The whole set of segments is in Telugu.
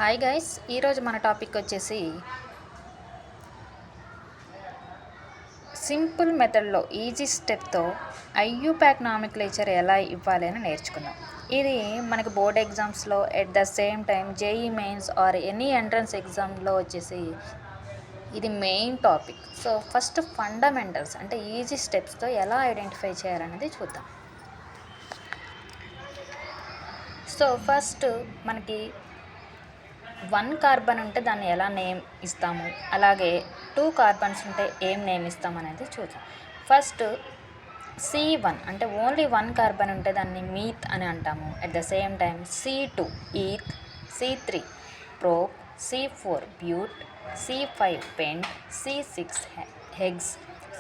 హాయ్ గైస్, ఈరోజు మన టాపిక్ వచ్చేసి సింపుల్ మెథడ్లో ఈజీ స్టెప్తో ఐయుపాక్ నామిక్లేచర్ ఎలా ఇవ్వాలి అని నేర్చుకుందాం. ఇది మనకి బోర్డ్ ఎగ్జామ్స్లో at the same time JEE mains or any entrance ఎగ్జామ్లో వచ్చేసి ఇది main topic. So first fundamentals అంటే ఈజీ స్టెప్స్తో ఎలా ఐడెంటిఫై చేయాలనేది చూద్దాం. సో ఫస్ట్ మనకి 1 కార్బన్ ఉంటే దాన్ని ఎలా నేమ్ ఇస్తాము, అలాగే 2 కార్బన్స్ ఉంటే ఏం నేమ్ ఇస్తాము అనేది చూద్దాం. ఫస్ట్ C1 అంటే ఓన్లీ 1 కార్బన్ ఉంటే దాన్ని మీత్ అని అంటాము. At the same time C2 eth, C3 prop, C4 but, C5 pent, C6 hex,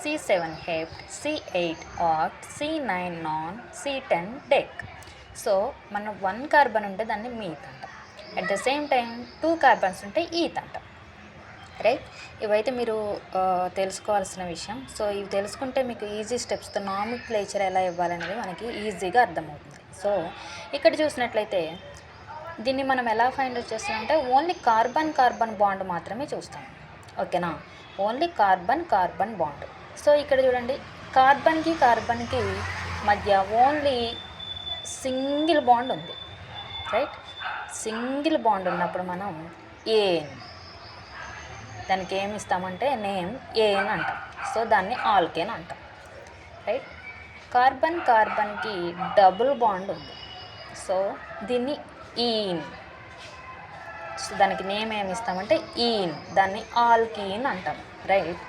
C7 hept, C8 oct, C9 non, C10 dec. So మనం 1 కార్బన్ ఉంటే దాన్ని మీత్ అంటాం. At the same time 2 carbons ఉంటే ఈత్ అంటాం. రైట్, ఇవైతే మీరు తెలుసుకోవాల్సిన విషయం. సో ఇవి తెలుసుకుంటే మీకు ఈజీ స్టెప్స్తో నామిక్లేచర్ ఎలా ఇవ్వాలనేది మనకి ఈజీగా అర్థమవుతుంది. సో ఇక్కడ చూసినట్లయితే దీన్ని మనం ఎలా ఫైండ్ అవుట్ చేస్తామంటే ఓన్లీ కార్బన్ కార్బన్ బాండ్ మాత్రమే చూస్తాం. ఓకేనా, only carbon carbon bond. So ఇక్కడ చూడండి, కార్బన్కి కార్బన్కి మధ్య ఓన్లీ సింగిల్ బాండ్ ఉంది. రైట్, సింగిల్ బాండ్ ఉన్నప్పుడు మనం ఏన్, దానికి ఏమి ఇస్తామంటే నేమ్ ఏన్ అంటాం. సో దాన్ని ఆల్కేన్ అంటాం. రైట్, కార్బన్ కార్బన్కి డబుల్ బాండ్ ఉంది. సో దీన్ని ఈన్. సో దానికి నేమ్ ఏమి ఇస్తామంటే ఈన్, దాన్ని ఆల్కీన్ అంటాం. Right,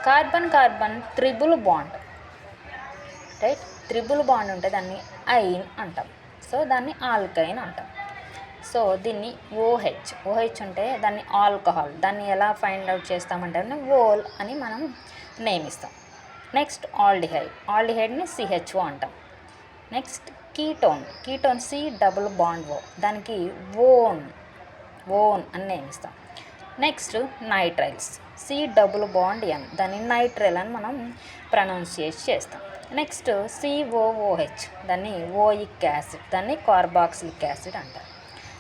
carbon carbon triple bond. Right, triple bond ఉంటే దాన్ని ఐన్ అంటాం. సో దాన్ని ఆల్కైన్ అంటాం. సో దీన్ని ఓహెచ్ ఉంటే దాన్ని ఆల్కహాల్. దాన్ని ఎలా ఫైండ్ అవుట్ చేస్తామంటే ఓల్ అని మనం నేమ్ ఇస్తాం. నెక్స్ట్ ఆల్డిహైడ్ని సిహెచ్ఓ అంటాం. Next ketone C double bond O, దానికి ఓన్ అని నేమ్ ఇస్తాం. Next nitriles C double bond N, దాన్ని నైట్రైల్ అని మనం ప్రొనౌన్సియేట్ చేస్తాం. నెక్స్ట్ సిఓఓహెచ్, దాన్ని ఓయిక్ యాసిడ్, దాన్ని కార్బాక్సిలిక్ యాసిడ్ అంటారు.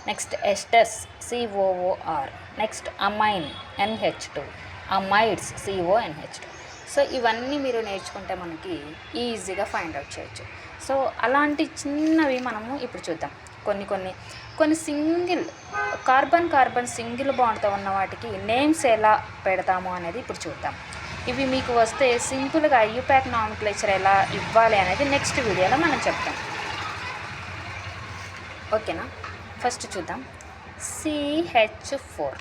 Next esters COOR. Next amine NH2, amides CONH2. So ఇవన్నీ మీరు నేర్చుకుంటే మనకి ఈజీగా ఫైండ్ అవుట్ చేయొచ్చు. సో అలాంటి చిన్నవి మనము ఇప్పుడు చూద్దాం. కొన్ని సింగిల్ కార్బన్ సింగిల్ బాండ్తో ఉన్న వాటికి నేమ్స్ ఎలా పెడతాము అనేది ఇప్పుడు చూద్దాం. ఇవి మీకు వస్తే సింపుల్గా ఐయుపాక్ నామిక్లేచర్ ఎలా ఇవ్వాలి అనేది నెక్స్ట్ వీడియోలో మనం చెప్తాం. ఓకేనా, ఫస్ట్ చూద్దాం. CH4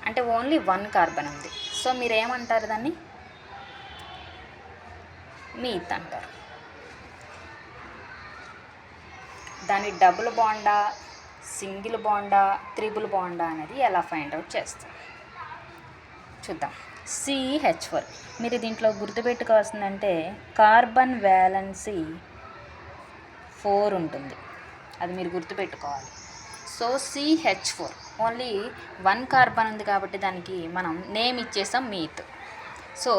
అంటే ఓన్లీ 1 కార్బన్ ఉంది. సో మీరు ఏమంటారు, దాన్ని మీత్ అంటారు. దాని డబుల్ బాండా, సింగిల్ బాండా, త్రిబుల్ బాండా అనేది ఎలా ఫైండ్ అవుట్ చేస్తాం చూద్దాం. CH4 మీరు దీంట్లో గుర్తుపెట్టుకోవాల్సిందంటే కార్బన్ వ్యాలెన్సీ 4 ఉంటుంది, అది మీరు గుర్తుపెట్టుకోవాలి. సో CH4 ఓన్లీ 1 కార్బన్ ఉంది కాబట్టి దానికి మనం నేమ్ ఇచ్చేసాం మీత్. సో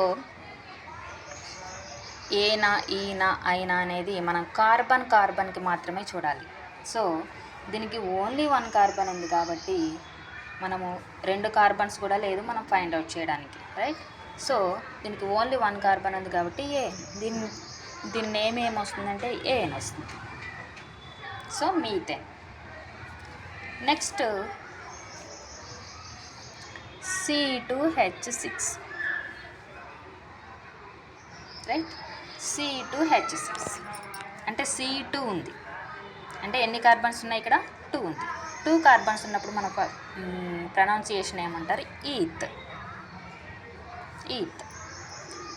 ఏనా ఈనా అయినా అనేది మనం కార్బన్కి మాత్రమే చూడాలి. సో దీనికి ఓన్లీ 1 కార్బన్ ఉంది కాబట్టి మనము 2 కార్బన్స్ కూడా లేదు మనం ఫైండ్ అవుట్ చేయడానికి. రైట్, సో దీనికి ఓన్లీ 1 కార్బన్ ఉంది కాబట్టి దీని నేమ్ ఏమొస్తుందంటే ఏన్ వస్తుంది. So methane. Next C2H6. Right, C2H6 అంటే C2 ఉంది అంటే ఎన్ని కార్బన్స్ ఉన్నాయి ఇక్కడ 2 ఉంది. 2 కార్బన్స్ ఉన్నప్పుడు మన ప్రొనౌన్సియేషన్ ఏమంటారు, ఈత్.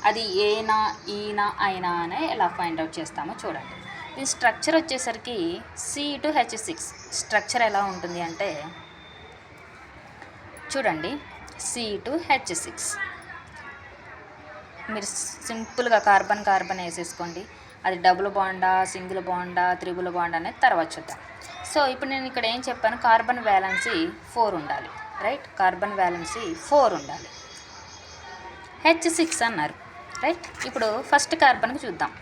అది ఏనా ఈనా అయినా అనే ఎలా ఫైండ్ అవుట్ చేస్తామో చూడండి. దీని స్ట్రక్చర్ వచ్చేసరికి C2H6 స్ట్రక్చర్ ఎలా ఉంటుంది అంటే చూడండి. C2H6 మీరు సింపుల్గా కార్బన్ వేసేసుకోండి. అది డబుల్ బాండా, సింగిల్ బాండా, త్రిబుల్ బాండా అనేది తర్వాత చూద్దాం. సో ఇప్పుడు నేను ఇక్కడ ఏం చెప్పాను, కార్బన్ వ్యాలెన్సీ 4 ఉండాలి. రైట్, కార్బన్ వ్యాలెన్సీ 4 ఉండాలి. H6 అన్నారు. రైట్, ఇప్పుడు ఫస్ట్ కార్బన్కి చూద్దాం.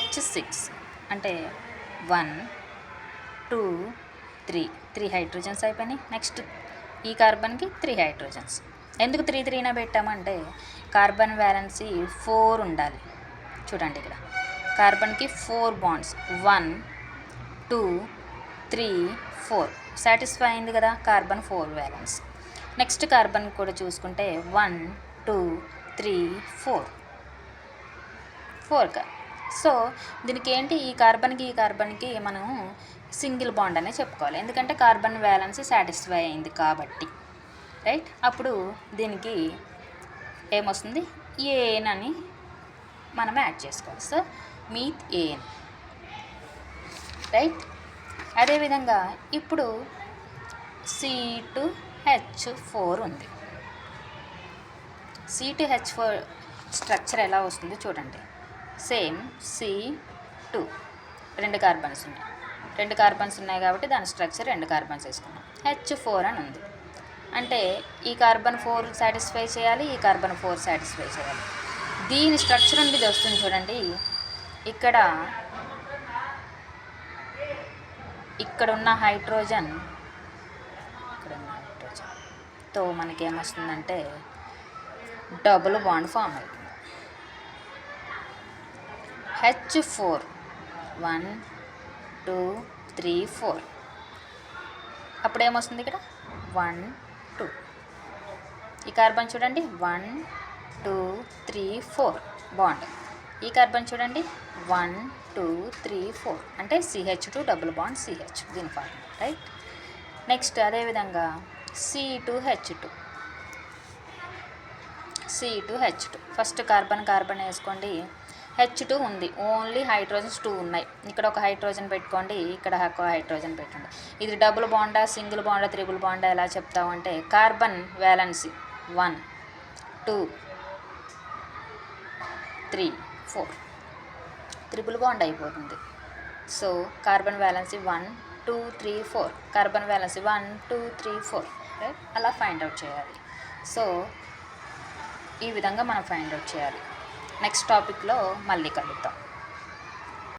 H6 అంటే 1 2 3 హైడ్రోజన్స్ అయిపోయినాయి. నెక్స్ట్ ఈ కార్బన్కి 3 హైడ్రోజన్స్. ఎందుకు 3 పెట్టామంటే కార్బన్ వ్యాలెన్సీ 4 ఉండాలి. చూడండి ఇక్కడ కార్బన్కి 4 బాండ్స్ 1 2 3 4 సాటిస్ఫై అయింది కదా కార్బన్ 4 వ్యాలెన్స్. నెక్స్ట్ కార్బన్ కూడా చూసుకుంటే 1 2 3 4 సో దీనికి ఏంటి ఈ కార్బన్కి మనం సింగిల్ బాండ్ అనే చెప్పుకోవాలి, ఎందుకంటే కార్బన్ వ్యాలెన్సీ సాటిస్ఫై అయింది కాబట్టి, రైట్. అప్పుడు దీనికి ఏమొస్తుంది ఏఎన్ అని మనం యాడ్ చేసుకోవాలి. So meth ane, right. అదేవిధంగా ఇప్పుడు C2H4 ఉంది. C2H4 స్ట్రక్చర్ ఎలా వస్తుంది చూడండి. సేమ్ C2 2 కార్బన్స్ ఉన్నాయి కాబట్టి దాని స్ట్రక్చర్ 2 కార్బన్స్ వేసుకున్నాం. H4 అని ఉంది అంటే ఈ కార్బన్ 4 సాటిస్ఫై చేయాలి, ఈ కార్బన్ 4 సాటిస్ఫై చేయాలి. దీని స్ట్రక్చర్ నుండి ఇది వస్తుంది చూడండి. ఇక్కడున్న హైడ్రోజన్తో మనకేమొస్తుందంటే డబుల్ బాండ్ ఫామ్ అవుతుంది. H4 1 2 3 4 అప్పుడు ఏమొస్తుంది ఇక్కడ 1 2. ఈ కార్బన్ చూడండి 1 2 3 4 బాండ్. ఈ కార్బన్ చూడండి 1 2 3 4 అంటే CH2 డబుల్ బాండ్ CH దీని ఫార్మ్, రైట్. నెక్స్ట్ అదేవిధంగా C2H2 ఫస్ట్ కార్బన్ వేసుకోండి. H2 ఉంది, ఓన్లీ హైడ్రోజన్స్ 2 ఉన్నాయి. ఇక్కడ ఒక హైడ్రోజన్ పెట్టుకోండి, ఇక్కడ ఒక హైడ్రోజన్ పెట్టండి. ఇది డబుల్ బాండా సింగిల్ బాండా త్రిబుల్ బాండా ఎలా చెప్తామంటే కార్బన్ వ్యాలెన్సీ 1 2 3 4 త్రిబుల్ బాండ్ అయిపోతుంది. So carbon valency 1 2 3 4 carbon valency 1 2 3 4, right. అలా ఫైండ్ అవుట్ చేయాలి. సో ఈ విధంగా మనం ఫైండ్ అవుట్ చేయాలి. నెక్స్ట్ టాపిక్లో మళ్ళీ కలుద్దాం.